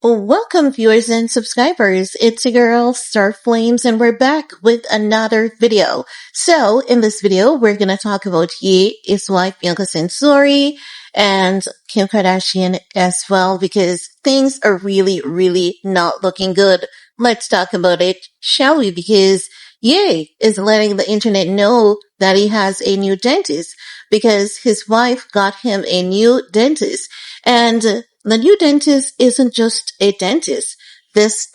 Welcome, viewers and subscribers. It's your girl, Star Flames, and we're back with another video. So, in this video, we're gonna talk about Ye, his wife, Bianca Censori, and Kim Kardashian as well, because things are really not looking good. Let's talk about it, shall we? Because Ye is letting the internet know that he has a new dentist, because his wife got him a new dentist. And the new dentist isn't just a dentist. This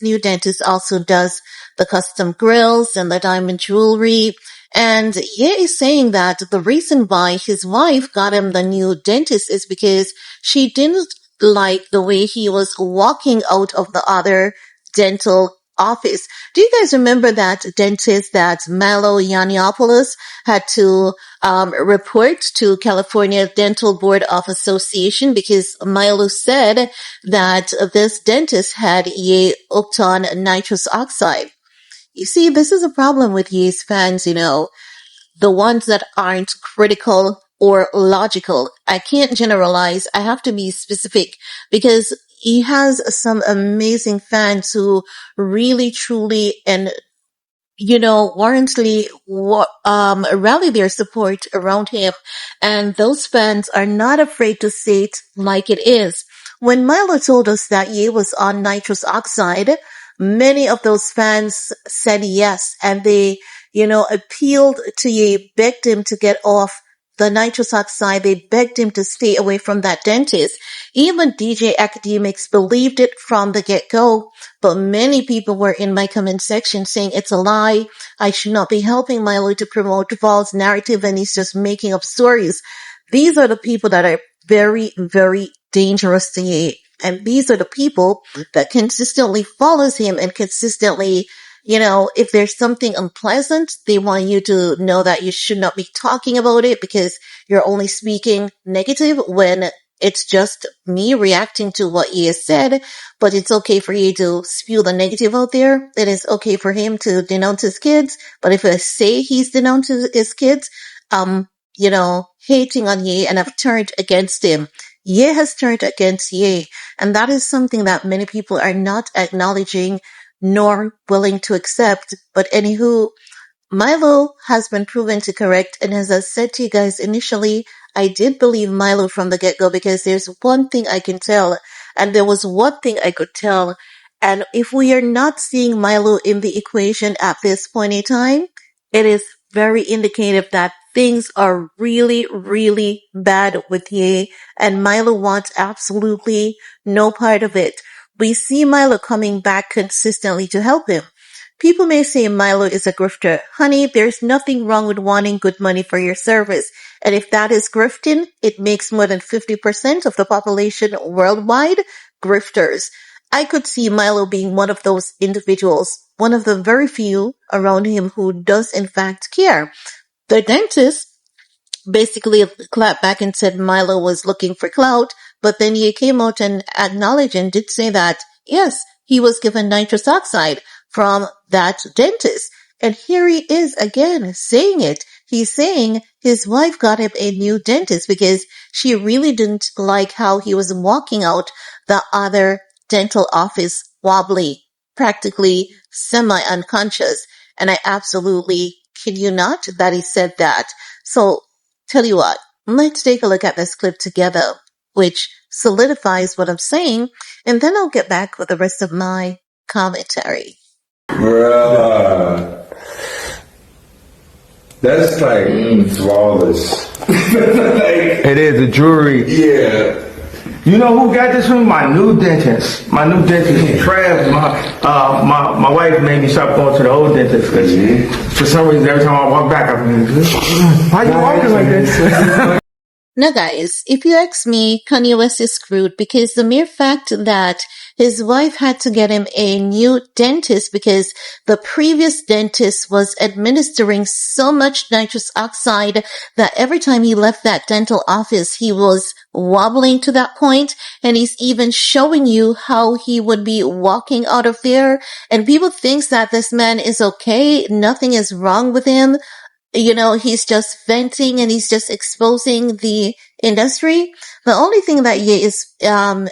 new dentist also does the custom grills and the diamond jewelry. And Ye is saying that the reason why his wife got him the new dentist is because she didn't like the way he was walking out of the other dental office. Do you guys remember that dentist that Milo Yiannopoulos had to report to California Dental Board of Association because Milo said that this dentist had Ye hooked on nitrous oxide? You see, this is a problem with Ye's fans, the ones that aren't critical or logical. I can't generalize. I have to be specific because he has some amazing fans who really, truly, and warrantably, rally their support around him. And those fans are not afraid to say it like it is. When Milo told us that Ye was on nitrous oxide, many of those fans said yes. And they, appealed to Ye, begged him to get off the nitrous oxide. They begged him to stay away from that dentist. Even DJ Academics believed it from the get-go, but many people were in my comment section saying it's a lie. I should not be helping Milo to promote false narrative and he's just making up stories. These are the people that are very dangerous to Ye. And these are the people that consistently follows him and consistently, if there's something unpleasant, they want you to know that you should not be talking about it because you're only speaking negative when it's just me reacting to what he has said. But it's okay for you to spew the negative out there. It is okay for him to denounce his kids. But if I say he's denounced his kids, hating on Ye and I've turned against him. Ye has turned against Ye. And that is something that many people are not acknowledging nor willing to accept. But anywho, Milo has been proven to correct. And as I said to you guys initially, I did believe Milo from the get-go because there's one thing I can tell. And there was one thing I could tell. And if we are not seeing Milo in the equation at this point in time, it is very indicative that things are really bad with Ye. And Milo wants absolutely no part of it. We see Milo coming back consistently to help him. People may say Milo is a grifter. Honey, there's nothing wrong with wanting good money for your service. And if that is grifting, it makes more than 50% of the population worldwide grifters. I could see Milo being one of those individuals, one of the very few around him who does in fact care. The dentist basically clapped back and said Milo was looking for clout, but then he came out and acknowledged and did say that, yes, he was given nitrous oxide from that dentist. And here he is again saying it. He's saying his wife got him a new dentist because she really didn't like how he was walking out the other dental office wobbly, practically semi-unconscious. And I absolutely kid you not that he said that. So tell you what, let's take a look at this clip together, which solidifies what I'm saying, and then I'll get back with the rest of my commentary. Bruh. That's like flawless. It is a jewelry. Yeah. You know who got this from? My new dentist. My new dentist, Trav. My wife made me stop going to the old dentist because for some reason every time I walk back, I'm like, why you walking like this? Now guys, if you ask me, Kanye West is screwed because the mere fact that his wife had to get him a new dentist because the previous dentist was administering so much nitrous oxide that every time he left that dental office, he was wobbling to that point, and he's even showing you how he would be walking out of there, and people think that this man is okay, nothing is wrong with him. he's just venting and he's just exposing the industry. The only thing that Ye is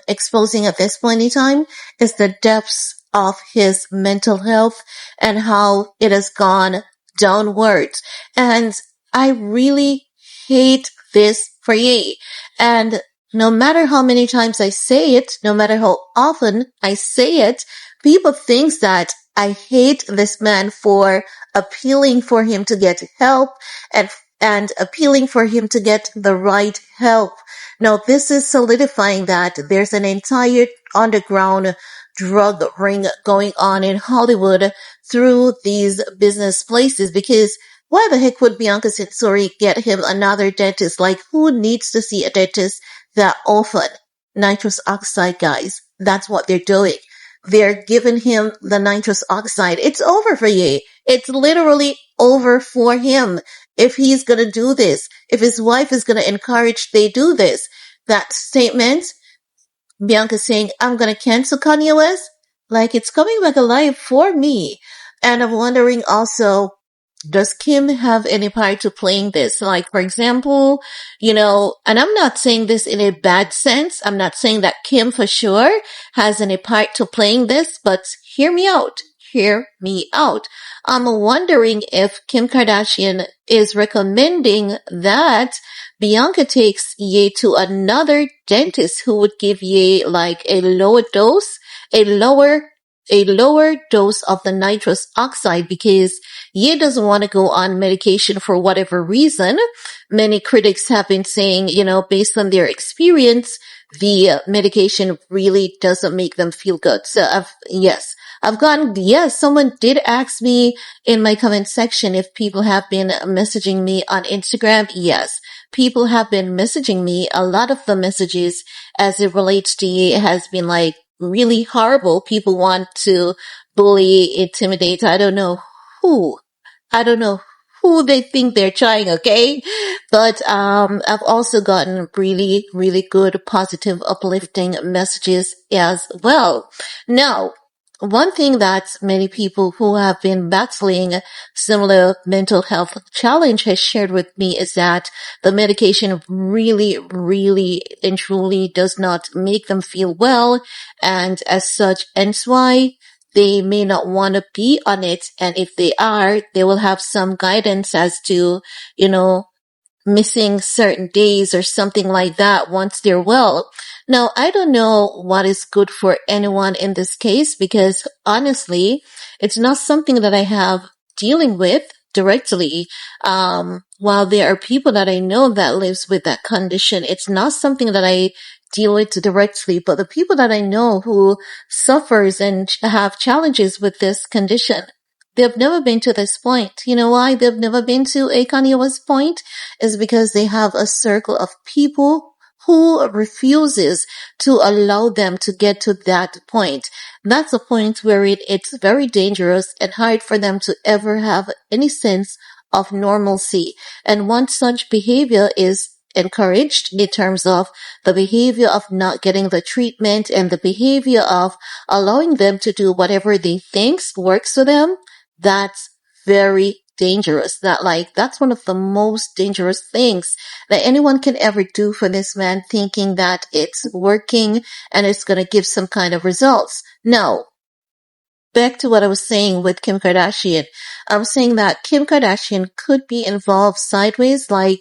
exposing at this point in time is the depths of his mental health and how it has gone downwards. And I really hate this for Ye. And no matter how many times I say it, no matter how often I say it, people think that I hate this man for appealing for him to get help and appealing for him to get the right help. Now, this is solidifying that there's an entire underground drug ring going on in Hollywood through these business places, because why the heck would Bianca Censori get him another dentist? Like, who needs to see a dentist that often? Nitrous oxide, guys. That's what they're doing. They're giving him the nitrous oxide. It's over for Ye. It's literally over for him. If he's gonna do this, if his wife is gonna encourage they do this, that statement, Bianca saying, I'm gonna cancel Kanye West, like it's coming back alive for me. And I'm wondering also, does Kim have any part to playing this? Like, for example, and I'm not saying this in a bad sense. I'm not saying that Kim for sure has any part to playing this, but hear me out. Hear me out. I'm wondering if Kim Kardashian is recommending that Bianca takes Ye to another dentist who would give Ye like a lower dose of the nitrous oxide, because Ye doesn't want to go on medication for whatever reason. Many critics have been saying, based on their experience, the medication really doesn't make them feel good. So someone did ask me in my comment section if people have been messaging me on Instagram. Yes, people have been messaging me. A lot of the messages as it relates to Ye has been like really horrible. People want to bully, intimidate. I don't know who they think they're trying, okay? But I've also gotten really, really good, positive, uplifting messages as well. Now, one thing that many people who have been battling similar mental health challenge has shared with me is that the medication really, really and truly does not make them feel well, and as such, hence why they may not want to be on it. And if they are, they will have some guidance as to, missing certain days or something like that once they're well. Now, I don't know what is good for anyone in this case, because honestly, it's not something that I have dealing with directly. While there are people that I know that lives with that condition, it's not something that I deal with directly, but the people that I know who suffers and have challenges with this condition, they've never been to this point. You know why they've never been to a Kanye West point? Is because they have a circle of people who refuses to allow them to get to that point. That's a point where it's very dangerous and hard for them to ever have any sense of normalcy. And once such behavior is encouraged in terms of the behavior of not getting the treatment and the behavior of allowing them to do whatever they think works for them, that's very dangerous. That's one of the most dangerous things that anyone can ever do for this man, thinking that it's working and it's going to give some kind of results. No. Back to what I was saying with Kim Kardashian. I'm saying that Kim Kardashian could be involved sideways. I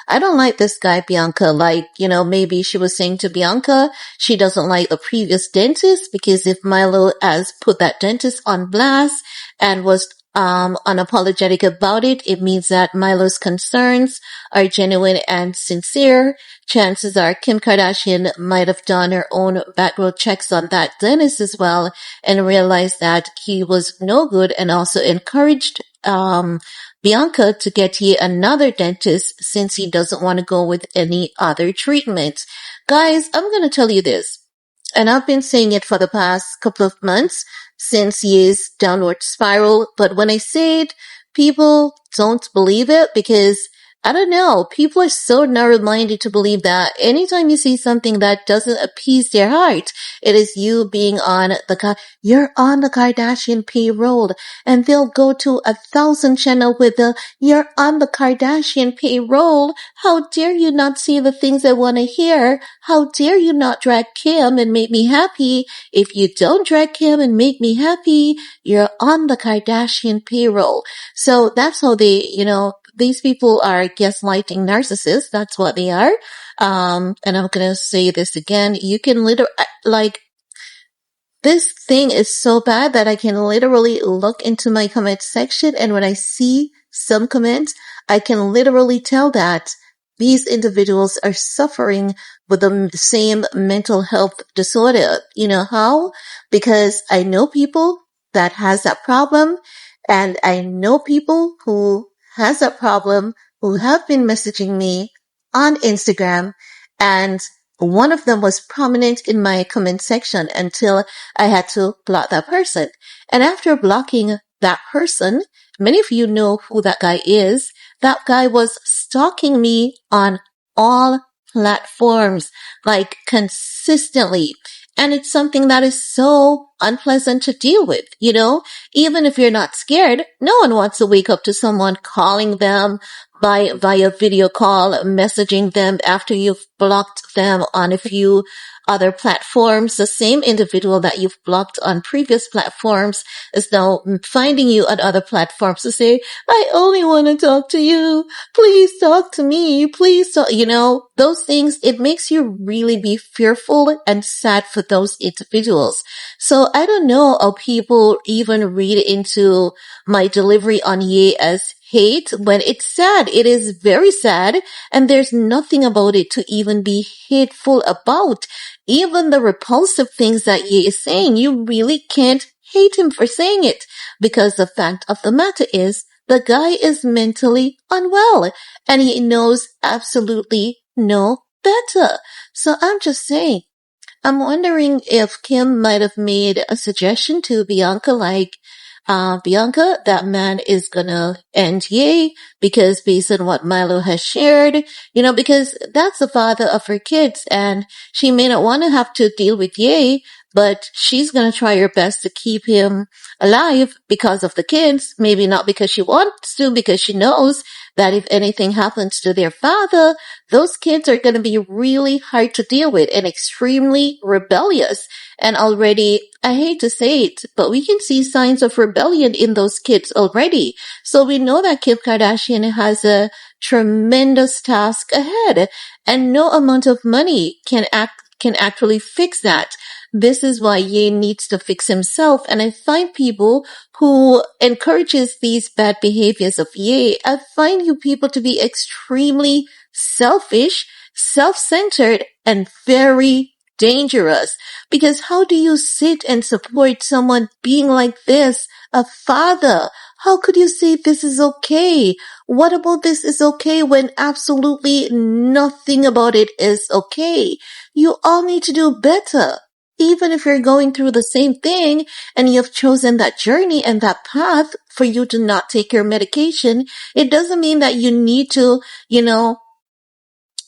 don't like this guy, Bianca. Maybe she was saying to Bianca, she doesn't like the previous dentist, because if Milo has put that dentist on blast and was unapologetic about it, it means that Milo's concerns are genuine and sincere. Chances are Kim Kardashian might have done her own background checks on that dentist as well and realized that he was no good, and also encouraged Bianca to get yet another dentist since he doesn't want to go with any other treatment. Guys, I'm going to tell you this, and I've been saying it for the past couple of months since his downward spiral, but when I say it, people don't believe it, because I don't know. People are so narrow-minded to believe that anytime you see something that doesn't appease their heart, it is you being on you're on the Kardashian payroll, and they'll go to 1,000 channel with you're on the Kardashian payroll. How dare you not see the things I want to hear? How dare you not drag Kim and make me happy? If you don't drag Kim and make me happy, you're on the Kardashian payroll. So that's how these people are gaslighting narcissists. That's what they are. And I'm going to say this again. You can this thing is so bad that I can literally look into my comment section, and when I see some comments, I can literally tell that these individuals are suffering with the same mental health disorder. You know how? Because I know people that has that problem, and I know people who has that problem who have been messaging me on Instagram, and one of them was prominent in my comment section until I had to block that person. And after blocking that person, many of you know who that guy is. That guy was stalking me on all platforms, like consistently. And it's something that is so unpleasant to deal with, Even if you're not scared, no one wants to wake up to someone calling them via video call, messaging them after you've blocked them on a few other platforms. The same individual that you've blocked on previous platforms is now finding you on other platforms to say, I only want to talk to you. Please talk to me. Please talk. Those things, it makes you really be fearful and sad for those individuals. So I don't know how people even read into my delivery on Ye as hate when it's sad. It is very sad, and there's nothing about it to even be hateful about. Even the repulsive things that Ye is saying, you really can't hate him for saying it, because the fact of the matter is the guy is mentally unwell and he knows absolutely no better. So I'm just saying, I'm wondering if Kim might have made a suggestion to Bianca, like, Bianca, that man is gonna end Ye, because based on what Milo has shared, because that's the father of her kids, and she may not want to have to deal with Ye, but she's gonna try her best to keep him alive because of the kids. Maybe not because she wants to, because she knows that if anything happens to their father, those kids are gonna be really hard to deal with and extremely rebellious. And already, I hate to say it, but we can see signs of rebellion in those kids already. So we know that Kim Kardashian has a tremendous task ahead, and no amount of money can actually fix that. This is why Ye needs to fix himself. And I find people who encourages these bad behaviors of Ye, I find you people to be extremely selfish, self-centered, and very dangerous. Because how do you sit and support someone being like this, a father? How could you say this is okay? What about this is okay when absolutely nothing about it is okay? You all need to do better. Even if you're going through the same thing and you've chosen that journey and that path for you to not take your medication, it doesn't mean that you need to,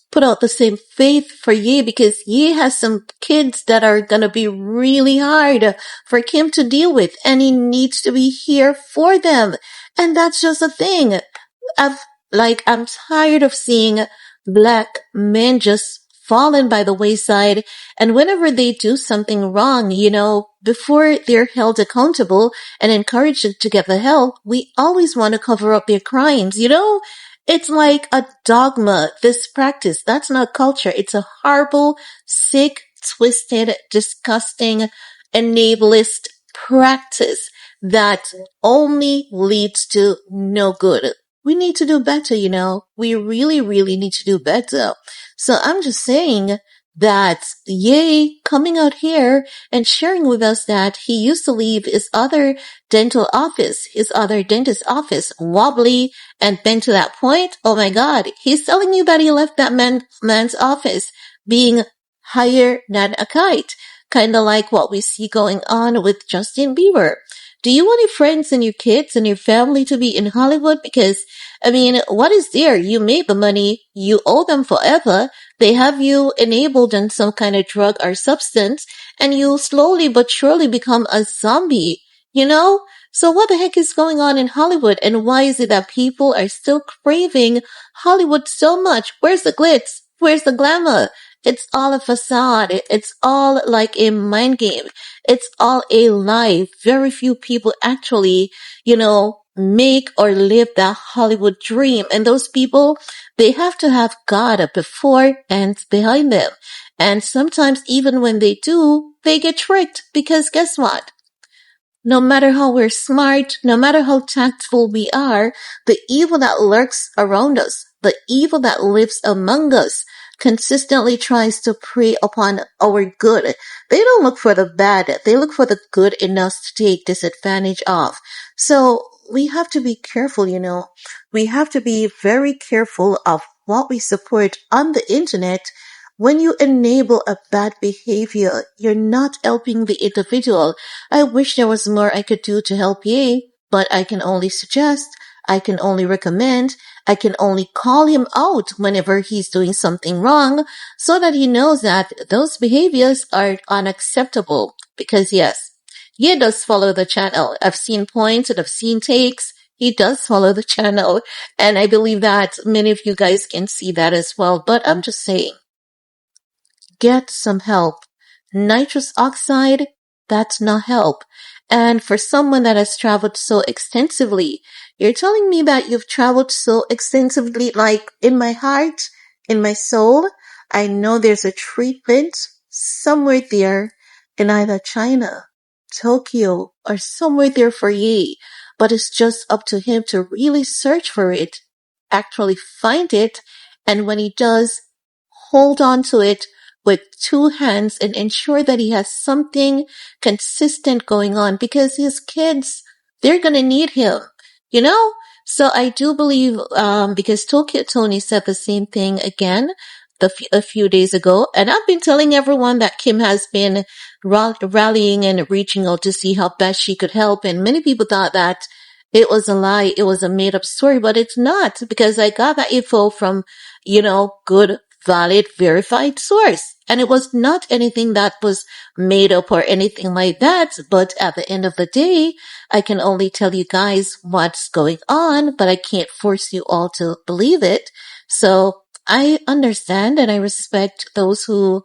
put out the same faith for Ye, because Ye has some kids that are gonna be really hard for Kim to deal with, and he needs to be here for them. And that's just a thing. I'm tired of seeing black men just fallen by the wayside, and whenever they do something wrong, before they're held accountable and encouraged to get the help, we always want to cover up their crimes, It's like a dogma, this practice. That's not culture. It's a horrible, sick, twisted, disgusting, enablist practice that only leads to no good. We need to do better, We really, really need to do better. So I'm just saying that Ye coming out here and sharing with us that he used to leave his other dentist office wobbly and been to that point. Oh my God. He's telling you that he left that man's office being higher than a kite. Kind of like what we see going on with Justin Bieber. Do you want your friends and your kids and your family to be in Hollywood? Because I mean, what is there? You made the money. You owe them forever. They have you enabled in some kind of drug or substance, and you slowly but surely become a zombie, you know? So what the heck is going on in Hollywood? And why is it that people are still craving Hollywood so much? Where's the glitz? Where's the glamour? It's all a facade. It's all like a mind game. It's all a lie. Very few people actually, make or live that Hollywood dream. And those people, they have to have God before and behind them. And sometimes even when they do, they get tricked because guess what? No matter how we're smart, no matter how tactful we are, the evil that lurks around us, the evil that lives among us, consistently tries to prey upon our good. They don't look for the bad, they look for the good in us to take disadvantage of. So we have to be careful. We have to be very careful of what we support on the internet. When you enable a bad behavior, you're not helping the individual. I wish there was more I could do to help Ye, but I can only suggest, I can only recommend, I can only call him out whenever he's doing something wrong so that he knows that those behaviors are unacceptable. Because yes, Ye does follow the channel. I've seen points and I've seen takes. He does follow the channel. And I believe that many of you guys can see that as well. But I'm just saying, get some help. Nitrous oxide, that's not help. And for someone that has traveled so extensively, you're telling me that you've traveled so extensively, like in my heart, in my soul, I know there's a treatment somewhere there in either China, Tokyo, or somewhere there for Ye. But it's just up to him to really search for it, actually find it, and when he does, hold on to it with two hands and ensure that he has something consistent going on because his kids, they're going to need him, you know? So I do believe, because Tokyo Tony said the same thing again a few days ago. And I've been telling everyone that Kim has been rallying and reaching out to see how best she could help. And many people thought that it was a lie. It was a made up story, but it's not because I got that info from, good, valid, verified source. And it was not anything that was made up or anything like that. But at the end of the day, I can only tell you guys what's going on, but I can't force you all to believe it. So I understand and I respect those who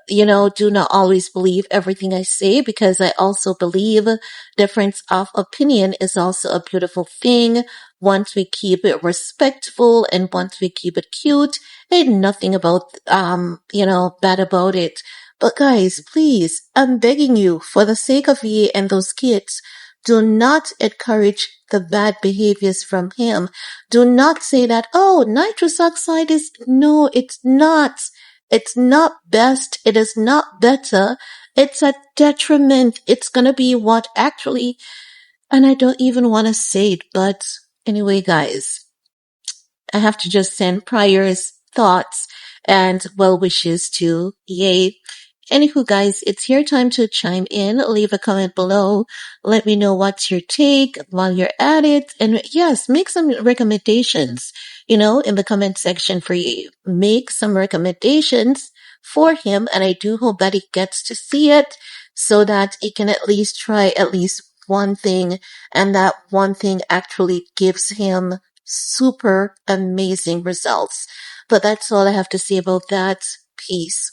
do not always believe everything I say because I also believe difference of opinion is also a beautiful thing. Once we keep it respectful and once we keep it cute, ain't nothing about, bad about it. But guys, please, I'm begging you for the sake of Ye and those kids, do not encourage the bad behaviors from him. Do not say that, oh, nitrous oxide no, it's not. It's not best. It is not better. It's a detriment. It's gonna be what actually, and I don't even want to say it, but anyway, guys, I have to just send prayers, thoughts, and well wishes to Ye. Anywho, guys, it's your time to chime in. Leave a comment below. Let me know what's your take while you're at it. And yes, make some recommendations, in the comment section for you. Make some recommendations for him. And I do hope that he gets to see it so that he can at least try at least one thing. And that one thing actually gives him super amazing results. But that's all I have to say about that. Peace.